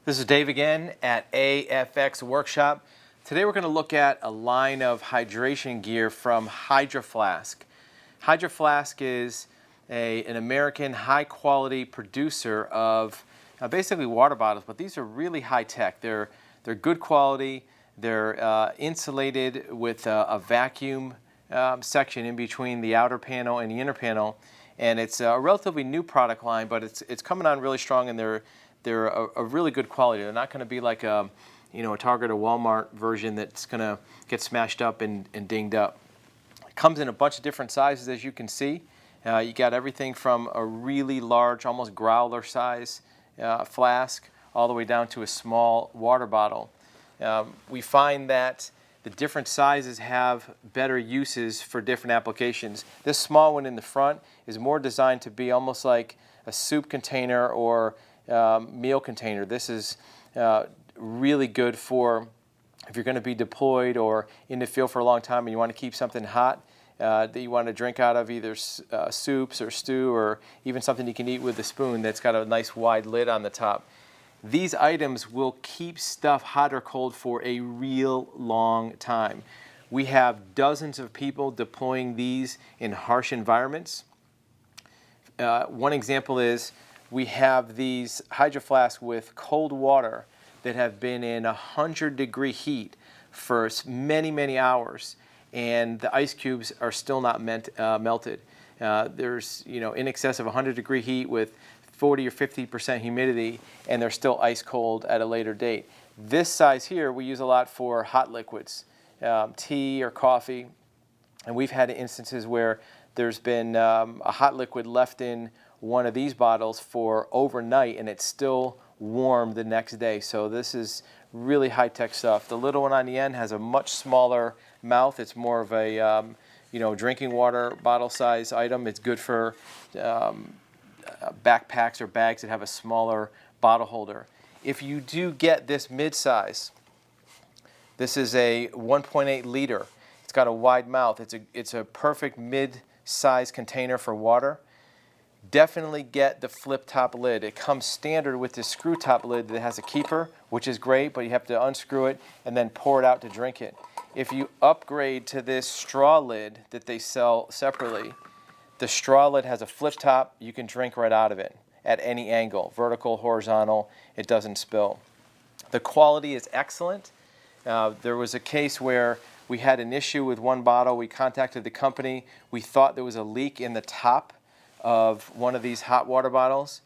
This is Dave again at AFX Workshop. Today we're going to look at a line of hydration gear from Hydro Flask. Hydro Flask is an American high-quality producer of basically water bottles, but these are really high-tech. They're good quality. They're insulated with a vacuum section in between the outer panel and the inner panel, and it's a relatively new product line, but it's coming on really strong, and they're a really good quality. They're not going to be like a Target or Walmart version that's going to get smashed up and dinged up. It comes in a bunch of different sizes, as you can see. You got everything from a really large, almost growler size flask, all the way down to a small water bottle. We find that the different sizes have better uses for different applications. This small one in the front is more designed to be almost like a soup container or meal container. This is really good for if you're going to be deployed or in the field for a long time and you want to keep something hot that you want to drink out of, either soups or stew or even something you can eat with a spoon that's got a nice wide lid on the top. These items will keep stuff hot or cold for a real long time. We have dozens of people deploying these in harsh environments. One example is we have these Hydro Flasks with cold water that have been in 100-degree heat for many, many hours, and the ice cubes are still not melted. There's in excess of 100-degree heat with 40 or 50% humidity, and they're still ice cold at a later date. This size here we use a lot for hot liquids, tea or coffee, and we've had instances where there's been a hot liquid left in one of these bottles for overnight and it's still warm the next day. So this is really high-tech stuff. The little one on the end has a much smaller mouth. It's more of a drinking water bottle size item. It's good for backpacks or bags that have a smaller bottle holder. If you do get this mid-size, this is a 1.8 liter. It's got a wide mouth. It's a perfect mid-size container for water. Definitely get the flip top lid. It comes standard with this screw top lid that has a keeper, which is great, but you have to unscrew it and then pour it out to drink it. If you upgrade to this straw lid that they sell separately, the straw lid has a flip top. You can drink right out of it at any angle, vertical, horizontal. It doesn't spill. The quality is excellent. There was a case where we had an issue with one bottle. We contacted the company. We thought there was a leak in the top of one of these hot water bottles.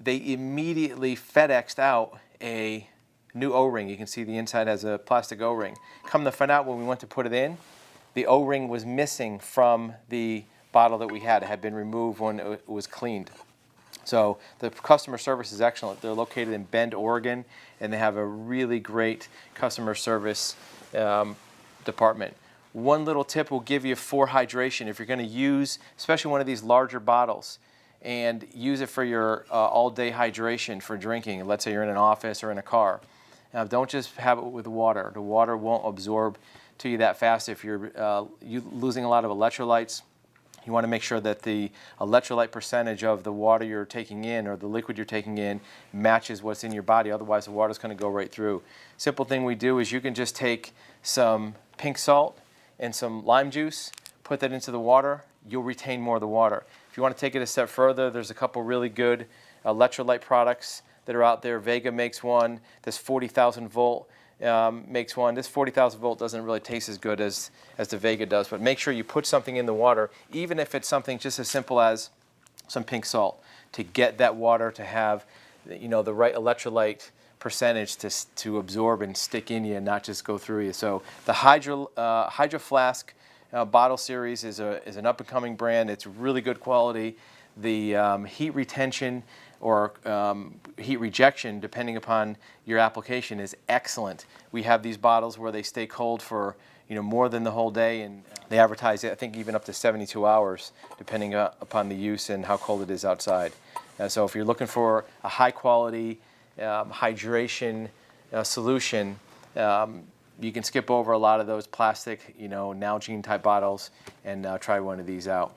They immediately FedExed out a new O-ring. You can see the inside has a plastic O-ring. Come to find out, when we went to put it in, the O-ring was missing from the bottle that we had. It had been removed when it was cleaned. So the customer service is excellent. They're located in Bend, Oregon, and they have a really great customer service department. One little tip will give you for hydration. If you're going to use, especially one of these larger bottles, and use it for your all-day hydration for drinking, let's say you're in an office or in a car, don't just have it with water. The water won't absorb to you that fast. If you're losing a lot of electrolytes, you want to make sure that the electrolyte percentage of the water you're taking in or the liquid you're taking in matches what's in your body. Otherwise, the water's going to go right through. Simple thing we do is you can just take some pink salt and some lime juice, put that into the water, you'll retain more of the water. If you want to take it a step further, there's a couple really good electrolyte products that are out there. Vega makes one. This 40,000 volt makes one. This 40,000 volt doesn't really taste as good as the Vega does, but make sure you put something in the water, even if it's something just as simple as some pink salt, to get that water to have the right electrolyte percentage to absorb and stick in you and not just go through you. So the Hydro Flask bottle series is an up-and-coming brand. It's really good quality. The heat retention or heat rejection, depending upon your application, is excellent. We have these bottles where they stay cold for more than the whole day, and they advertise it, I think, even up to 72 hours, depending upon the use and how cold it is outside. So if you're looking for a high-quality hydration solution, you can skip over a lot of those plastic, Nalgene type bottles and try one of these out.